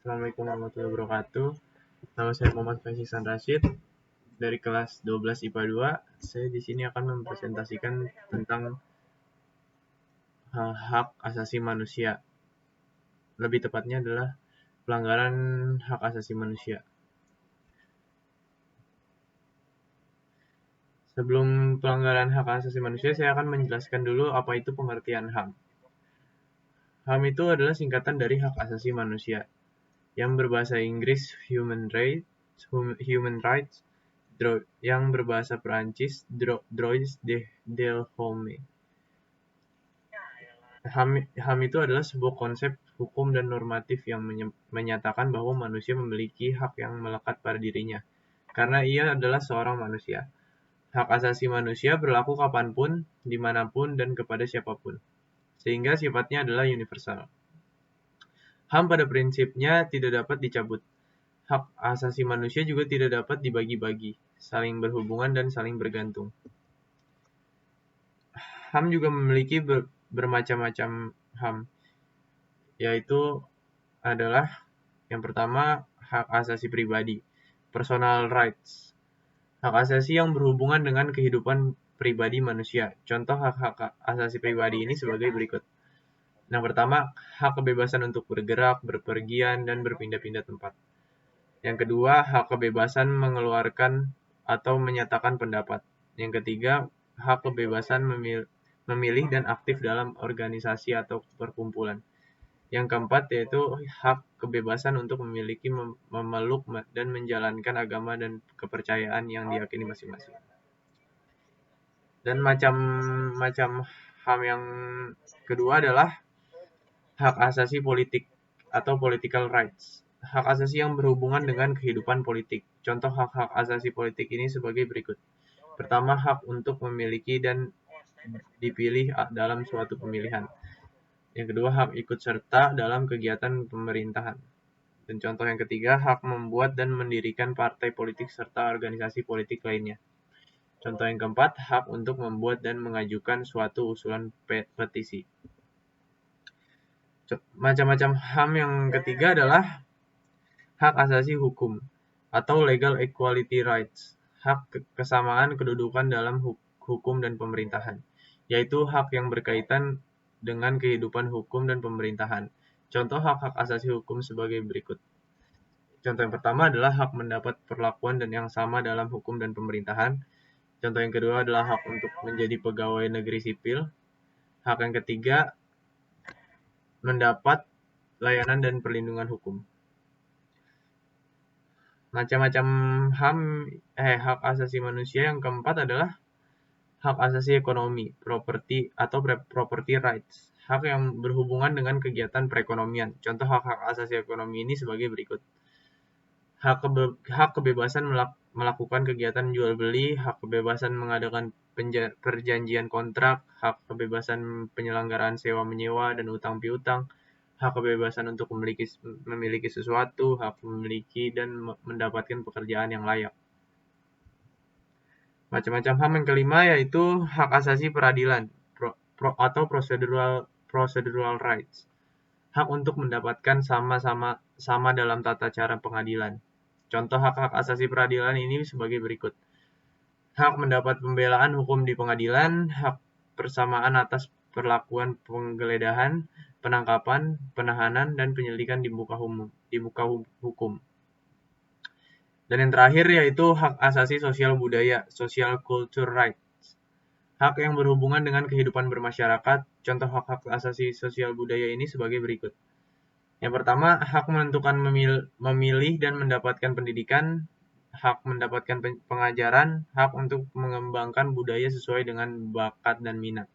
Assalamualaikum warahmatullahi wabarakatuh. Nama saya Muhammad Faisan Rashid dari kelas 12 IPA 2. Saya di sini akan mempresentasikan tentang hak asasi manusia. Lebih tepatnya adalah pelanggaran hak asasi manusia. Sebelum pelanggaran hak asasi manusia, saya akan menjelaskan dulu apa itu pengertian HAM. HAM itu adalah singkatan dari hak asasi manusia, yang berbahasa Inggris Human Rights, yang berbahasa Perancis Droits de l'homme. HAM itu adalah sebuah konsep hukum dan normatif yang menyatakan bahwa manusia memiliki hak yang melekat pada dirinya, karena ia adalah seorang manusia. Hak asasi manusia berlaku kapanpun, dimanapun, dan kepada siapapun, sehingga sifatnya adalah universal. HAM pada prinsipnya tidak dapat dicabut. Hak asasi manusia juga tidak dapat dibagi-bagi, saling berhubungan dan saling bergantung. HAM juga memiliki bermacam-macam HAM, yaitu adalah yang pertama, hak asasi pribadi, personal rights. Hak asasi yang berhubungan dengan kehidupan pribadi manusia. Contoh hak-hak asasi pribadi ini sebagai berikut. Yang pertama, hak kebebasan untuk bergerak, berpergian, dan berpindah-pindah tempat. Yang kedua, hak kebebasan mengeluarkan atau menyatakan pendapat. Yang ketiga, hak kebebasan memilih dan aktif dalam organisasi atau perkumpulan. Yang keempat yaitu hak kebebasan untuk memiliki, memeluk, dan menjalankan agama dan kepercayaan yang diyakini masing-masing. Dan macam-macam HAM yang kedua adalah hak asasi politik atau political rights. Hak asasi yang berhubungan dengan kehidupan politik. Contoh hak-hak asasi politik ini sebagai berikut. Pertama, hak untuk memiliki dan dipilih dalam suatu pemilihan. Yang kedua, hak ikut serta dalam kegiatan pemerintahan. Dan contoh yang ketiga, hak membuat dan mendirikan partai politik serta organisasi politik lainnya. Contoh yang keempat, hak untuk membuat dan mengajukan suatu usulan petisi. Macam-macam HAM yang ketiga adalah hak asasi hukum atau legal equality rights, hak kesamaan kedudukan dalam hukum dan pemerintahan, yaitu hak yang berkaitan dengan kehidupan hukum dan pemerintahan. Contoh hak-hak asasi hukum sebagai berikut. Contoh yang pertama adalah hak mendapat perlakuan dan yang sama dalam hukum dan pemerintahan. Contoh yang kedua adalah hak untuk menjadi pegawai negeri sipil. Hak yang ketiga, mendapat layanan dan perlindungan hukum. Macam-macam hak asasi manusia yang keempat adalah hak asasi ekonomi, properti atau property rights. Hak yang berhubungan dengan kegiatan perekonomian. Contoh hak-hak asasi ekonomi ini sebagai berikut. Hak kebebasan melakukan kegiatan jual beli, hak kebebasan mengadakan perjanjian kontrak, hak kebebasan penyelenggaraan sewa menyewa dan utang piutang, hak kebebasan untuk memiliki sesuatu, hak memiliki dan mendapatkan pekerjaan yang layak. Macam-macam HAM yang kelima yaitu hak asasi peradilan atau procedural rights. Hak untuk mendapatkan sama dalam tata cara pengadilan. Contoh hak-hak asasi peradilan ini sebagai berikut. Hak mendapat pembelaan hukum di pengadilan, hak persamaan atas perlakuan penggeledahan, penangkapan, penahanan, dan penyelidikan di muka hukum. Dan yang terakhir yaitu hak asasi sosial budaya, social culture rights. Hak yang berhubungan dengan kehidupan bermasyarakat. Contoh hak-hak asasi sosial budaya ini sebagai berikut. Yang pertama, hak menentukan memilih dan mendapatkan pendidikan, hak mendapatkan pengajaran, hak untuk mengembangkan budaya sesuai dengan bakat dan minat.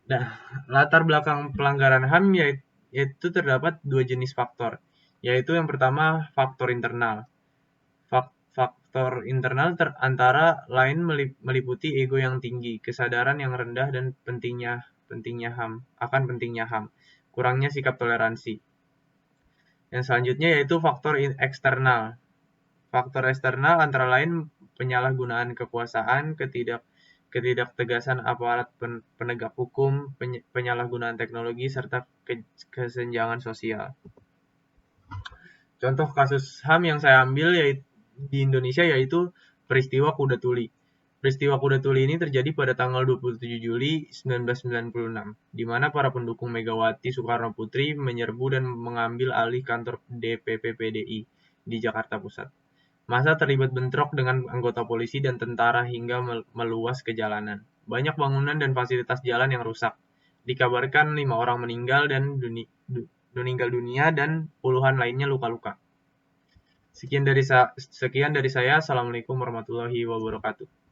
Nah, latar belakang pelanggaran HAM yaitu terdapat dua jenis faktor, yaitu yang pertama faktor internal. Faktor internal antara lain meliputi ego yang tinggi, kesadaran yang rendah dan pentingnya HAM. Kurangnya sikap toleransi. Yang selanjutnya yaitu faktor eksternal. Faktor eksternal antara lain penyalahgunaan kekuasaan, ketidaktegasan aparat penegak hukum, penyalahgunaan teknologi, serta kesenjangan sosial. Contoh kasus HAM yang saya ambil di Indonesia yaitu peristiwa Kuda Tuli. Peristiwa Kuda Tuli ini terjadi pada tanggal 27 Juli 1996, di mana para pendukung Megawati Soekarno Putri menyerbu dan mengambil alih kantor DPP PDI di Jakarta Pusat. Massa terlibat bentrok dengan anggota polisi dan tentara hingga meluas ke jalanan. Banyak bangunan dan fasilitas jalan yang rusak. Dikabarkan 5 orang meninggal dunia dan puluhan lainnya luka-luka. Sekian dari saya. Assalamualaikum warahmatullahi wabarakatuh.